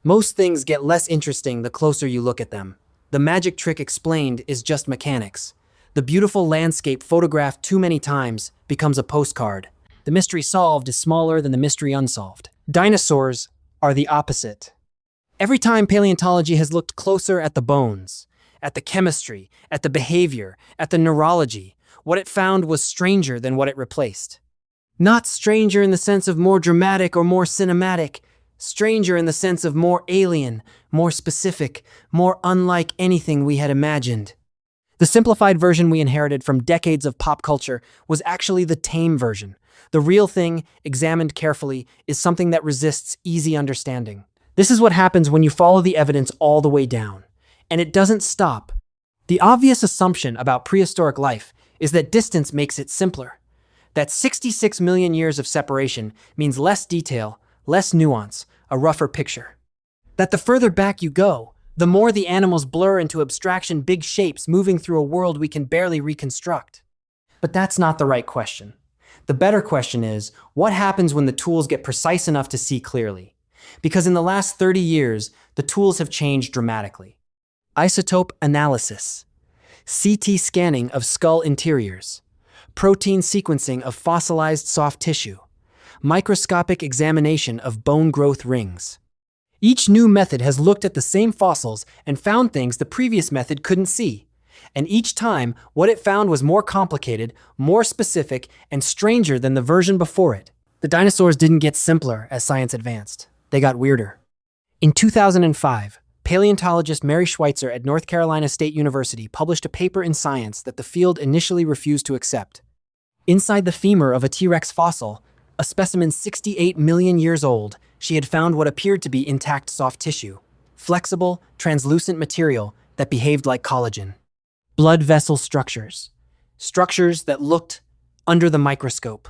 Most things get less interesting the closer you look at them. The magic trick explained is just mechanics. The beautiful landscape photographed too many times becomes a postcard. The mystery solved is smaller than the mystery unsolved. Dinosaurs are the opposite. Every time paleontology has looked closer at the bones, at the chemistry, at the behavior, at the neurology, what it found was stranger than what it replaced. Not stranger in the sense of more dramatic or more cinematic, stranger in the sense of more alien, more specific, more unlike anything we had imagined. The simplified version we inherited from decades of pop culture was actually the tame version. The real thing, examined carefully, is something that resists easy understanding. This is what happens when you follow the evidence all the way down. And it doesn't stop. The obvious assumption about prehistoric life is that distance makes it simpler. That 66 million years of separation means less detail, less nuance, a rougher picture. That the further back you go, the more the animals blur into abstraction, big shapes moving through a world we can barely reconstruct. But that's not the right question. The better question is, what happens when the tools get precise enough to see clearly? Because in the last 30 years, the tools have changed dramatically. Isotope analysis, CT scanning of skull interiors, protein sequencing of fossilized soft tissue, microscopic examination of bone growth rings. Each new method has looked at the same fossils and found things the previous method couldn't see. And each time, what it found was more complicated, more specific, and stranger than the version before it. The dinosaurs didn't get simpler as science advanced. They got weirder. In 2005, paleontologist Mary Schweitzer at North Carolina State University published a paper in Science that the field initially refused to accept. Inside the femur of a T-Rex fossil, a specimen 68 million years old, she had found what appeared to be intact soft tissue, flexible, translucent material that behaved like collagen. Blood vessel structures, structures that looked under the microscope,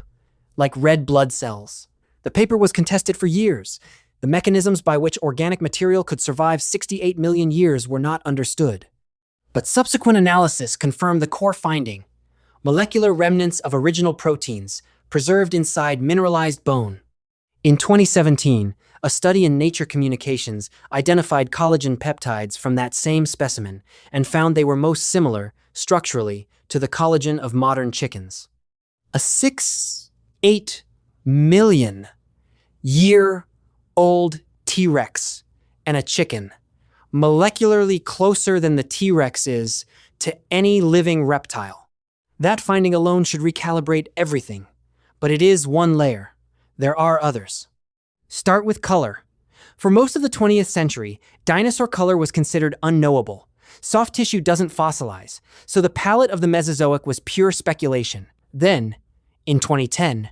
like red blood cells. The paper was contested for years. The mechanisms by which organic material could survive 68 million years were not understood. But subsequent analysis confirmed the core finding: molecular remnants of original proteins preserved inside mineralized bone. In 2017, a study in Nature Communications identified collagen peptides from that same specimen and found they were most similar, structurally, to the collagen of modern chickens. A 68 million year old T-Rex and a chicken, molecularly closer than the T-Rex is to any living reptile. That finding alone should recalibrate everything, but it is one layer. There are others. Start with color. For most of the 20th century, dinosaur color was considered unknowable. Soft tissue doesn't fossilize, so the palette of the Mesozoic was pure speculation. Then, in 2010,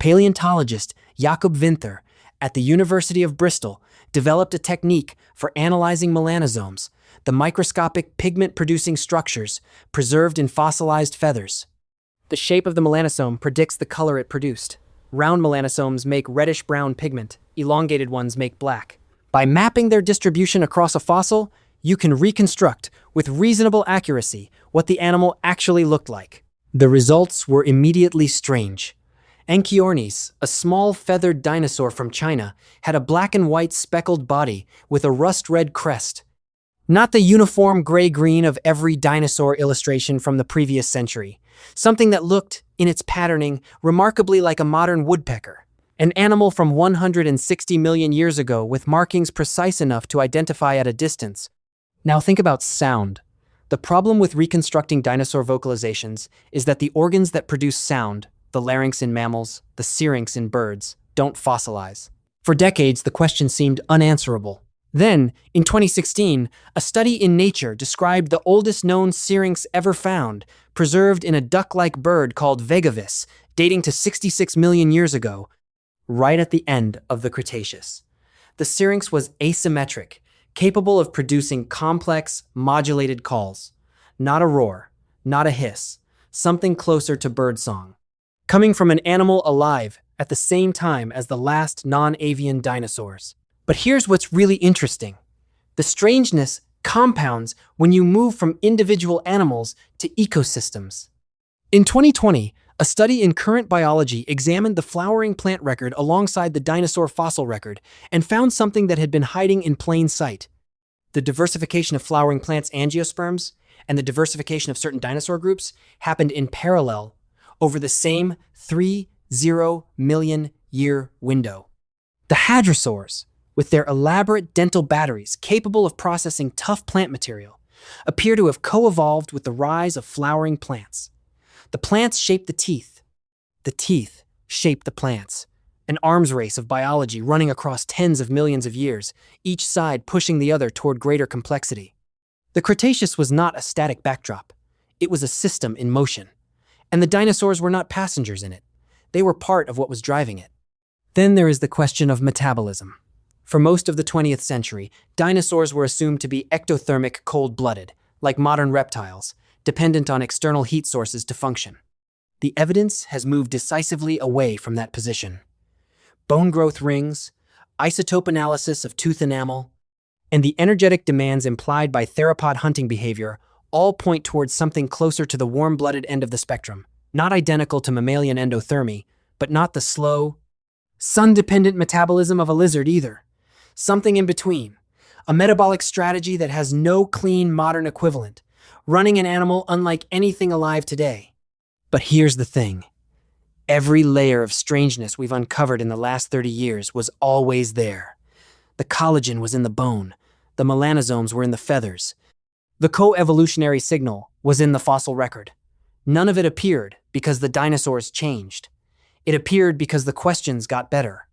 paleontologist Jakob Winther at the University of Bristol developed a technique for analyzing melanosomes, the microscopic pigment-producing structures preserved in fossilized feathers. The shape of the melanosome predicts the color it produced. Round melanosomes make reddish-brown pigment, elongated ones make black. By mapping their distribution across a fossil, you can reconstruct, with reasonable accuracy, what the animal actually looked like. The results were immediately strange. Enchiornis, a small feathered dinosaur from China, had a black and white speckled body with a rust-red crest. Not the uniform gray-green of every dinosaur illustration from the previous century. Something that looked, in its patterning, remarkably like a modern woodpecker. An animal from 160 million years ago with markings precise enough to identify at a distance. Now think about sound. The problem with reconstructing dinosaur vocalizations is that the organs that produce sound, the larynx in mammals, the syrinx in birds, don't fossilize. For decades, the question seemed unanswerable. Then, in 2016, a study in Nature described the oldest known syrinx ever found, preserved in a duck-like bird called Vegavis, dating to 66 million years ago, right at the end of the Cretaceous. The syrinx was asymmetric, capable of producing complex, modulated calls. Not a roar, not a hiss, something closer to birdsong. Coming from an animal alive at the same time as the last non-avian dinosaurs. But here's what's really interesting. The strangeness compounds when you move from individual animals to ecosystems. In 2020, A study in current biology examined the flowering plant record alongside the dinosaur fossil record and found something that had been hiding in plain sight. The diversification of flowering plants' angiosperms and the diversification of certain dinosaur groups happened in parallel over the same 30 million year window. The hadrosaurs, with their elaborate dental batteries capable of processing tough plant material, appear to have co-evolved with the rise of flowering plants. The plants shape the teeth shape the plants, an arms race of biology running across tens of millions of years, each side pushing the other toward greater complexity. The Cretaceous was not a static backdrop. It was a system in motion. And the dinosaurs were not passengers in it. They were part of what was driving it. Then there is the question of metabolism. For most of the 20th century, dinosaurs were assumed to be ectothermic, cold-blooded, like modern reptiles, dependent on external heat sources to function. The evidence has moved decisively away from that position. Bone growth rings, isotope analysis of tooth enamel, and the energetic demands implied by theropod hunting behavior all point towards something closer to the warm-blooded end of the spectrum, not identical to mammalian endothermy, but not the slow, sun-dependent metabolism of a lizard either. Something in between, a metabolic strategy that has no clean modern equivalent, running an animal unlike anything alive today. But here's the thing. Every layer of strangeness we've uncovered in the last 30 years was always there. The collagen was in the bone. The melanosomes were in the feathers. The co-evolutionary signal was in the fossil record. None of it appeared because the dinosaurs changed. It appeared because the questions got better.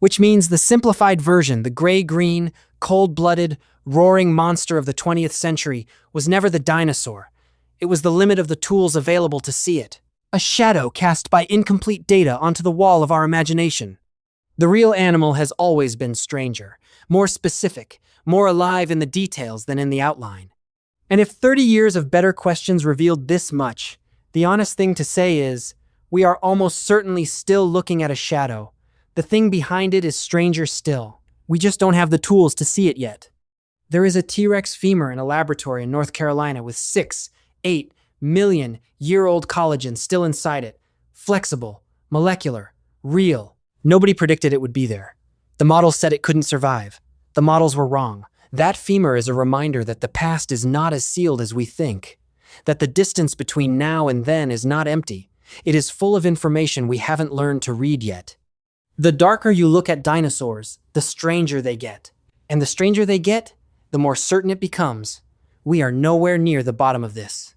Which means the simplified version, the gray-green, cold-blooded, roaring monster of the 20th century was never the dinosaur. It was the limit of the tools available to see it. A shadow cast by incomplete data onto the wall of our imagination. The real animal has always been stranger, more specific, more alive in the details than in the outline. And if 30 years of better questions revealed this much, the honest thing to say is, we are almost certainly still looking at a shadow. The thing behind it is stranger still. We just don't have the tools to see it yet. There is a T-Rex femur in a laboratory in North Carolina with 6-8 million-year-old collagen still inside it. Flexible, molecular, real. Nobody predicted it would be there. The models said it couldn't survive. The models were wrong. That femur is a reminder that the past is not as sealed as we think. That the distance between now and then is not empty. It is full of information we haven't learned to read yet. The darker you look at dinosaurs, the stranger they get. And the stranger they get, the more certain it becomes. We are nowhere near the bottom of this.